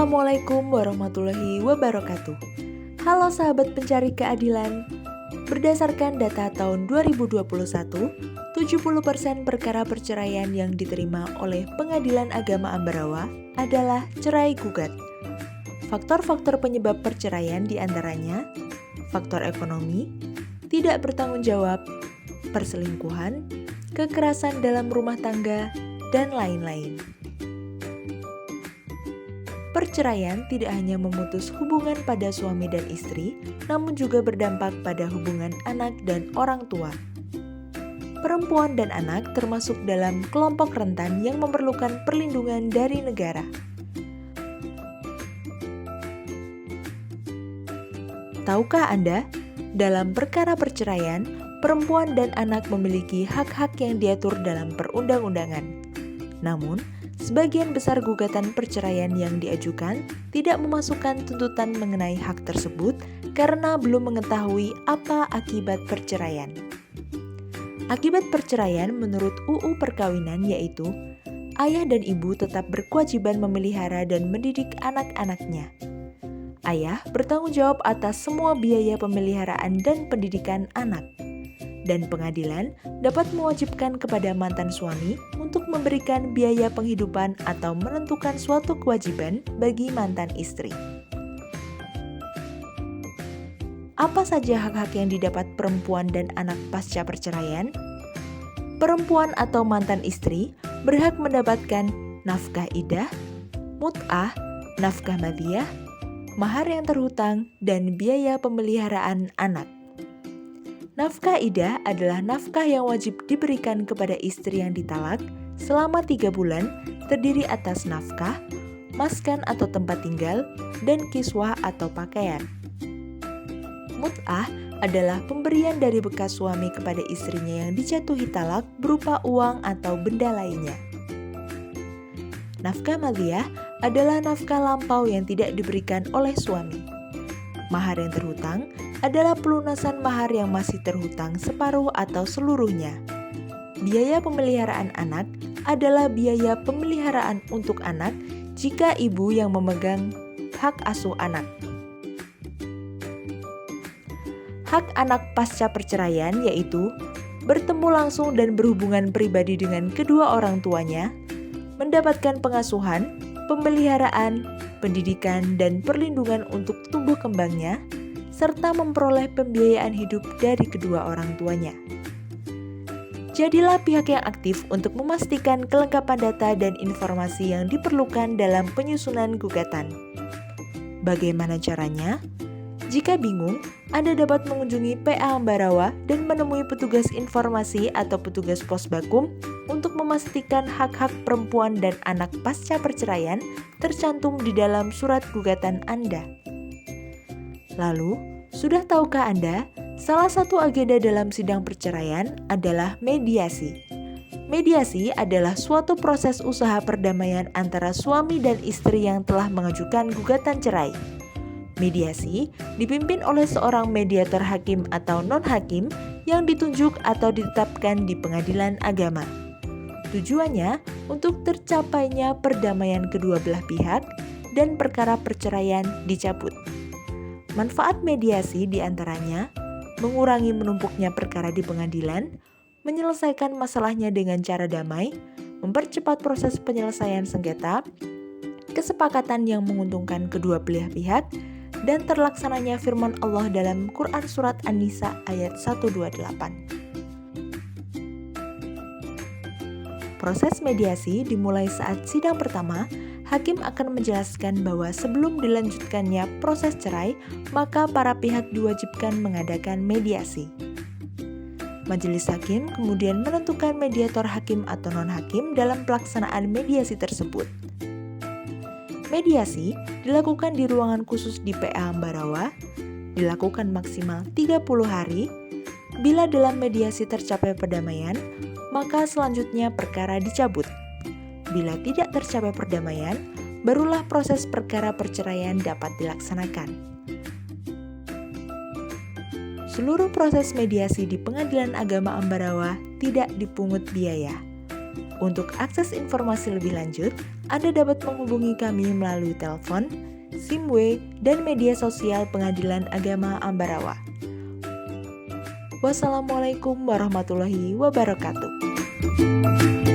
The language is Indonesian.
Assalamualaikum warahmatullahi wabarakatuh. Halo sahabat pencari keadilan. Berdasarkan data tahun 2021, 70% perkara perceraian yang diterima oleh Pengadilan Agama Ambarawa adalah cerai gugat. Faktor-faktor penyebab perceraian diantaranya faktor ekonomi, tidak bertanggung jawab, perselingkuhan, kekerasan dalam rumah tangga, dan lain-lain. Perceraian tidak hanya memutus hubungan pada suami dan istri, namun juga berdampak pada hubungan anak dan orang tua. Perempuan dan anak termasuk dalam kelompok rentan yang memerlukan perlindungan dari negara. Tahukah Anda, dalam perkara perceraian, perempuan dan anak memiliki hak-hak yang diatur dalam perundang-undangan. Namun, sebagian besar gugatan perceraian yang diajukan tidak memasukkan tuntutan mengenai hak tersebut karena belum mengetahui apa akibat perceraian. Akibat perceraian menurut UU Perkawinan yaitu, ayah dan ibu tetap berkewajiban memelihara dan mendidik anak-anaknya. Ayah bertanggung jawab atas semua biaya pemeliharaan dan pendidikan anak. Dan pengadilan dapat mewajibkan kepada mantan suami untuk memberikan biaya penghidupan atau menentukan suatu kewajiban bagi mantan istri. Apa saja hak-hak yang didapat perempuan dan anak pasca perceraian? Perempuan atau mantan istri berhak mendapatkan nafkah iddah, mut'ah, nafkah madiyah, mahar yang terhutang, dan biaya pemeliharaan anak. Nafkah iddah adalah nafkah yang wajib diberikan kepada istri yang ditalak selama 3 bulan, terdiri atas nafkah, maskan atau tempat tinggal, dan kiswah atau pakaian. Mut'ah adalah pemberian dari bekas suami kepada istrinya yang dijatuhi talak berupa uang atau benda lainnya. Nafkah maliyah adalah nafkah lampau yang tidak diberikan oleh suami. Mahar yang terhutang adalah pelunasan mahar yang masih terhutang separuh atau seluruhnya. Biaya pemeliharaan anak adalah biaya pemeliharaan untuk anak jika ibu yang memegang hak asuh anak. Hak anak pasca perceraian yaitu bertemu langsung dan berhubungan pribadi dengan kedua orang tuanya, mendapatkan pengasuhan, pemeliharaan, pendidikan, dan perlindungan untuk tumbuh kembangnya, serta memperoleh pembiayaan hidup dari kedua orang tuanya. Jadilah pihak yang aktif untuk memastikan kelengkapan data dan informasi yang diperlukan dalam penyusunan gugatan. Bagaimana caranya? Jika bingung, Anda dapat mengunjungi PA Ambarawa dan menemui petugas informasi atau petugas Posbakum untuk memastikan hak-hak perempuan dan anak pasca perceraian tercantum di dalam surat gugatan Anda. Lalu, sudah tahukah Anda, salah satu agenda dalam sidang perceraian adalah mediasi. Mediasi adalah suatu proses usaha perdamaian antara suami dan istri yang telah mengajukan gugatan cerai. Mediasi dipimpin oleh seorang mediator hakim atau non-hakim yang ditunjuk atau ditetapkan di pengadilan agama. Tujuannya untuk tercapainya perdamaian kedua belah pihak dan perkara perceraian dicabut. Manfaat mediasi diantaranya mengurangi menumpuknya perkara di pengadilan, menyelesaikan masalahnya dengan cara damai, mempercepat proses penyelesaian sengketa, kesepakatan yang menguntungkan kedua belah pihak, dan terlaksananya firman Allah dalam Quran Surat An-Nisa ayat 128. Proses mediasi dimulai saat sidang pertama. Hakim akan menjelaskan bahwa sebelum dilanjutkannya proses cerai, maka para pihak diwajibkan mengadakan mediasi. Majelis hakim kemudian menentukan mediator hakim atau non-hakim dalam pelaksanaan mediasi tersebut. Mediasi dilakukan di ruangan khusus di PA Ambarawa, dilakukan maksimal 30 hari. Bila dalam mediasi tercapai perdamaian, maka selanjutnya perkara dicabut. Bila tidak tercapai perdamaian, barulah proses perkara perceraian dapat dilaksanakan. Seluruh proses mediasi di Pengadilan Agama Ambarawa tidak dipungut biaya. Untuk akses informasi lebih lanjut, Anda dapat menghubungi kami melalui telepon, SIMW, dan media sosial Pengadilan Agama Ambarawa. Wassalamualaikum warahmatullahi wabarakatuh.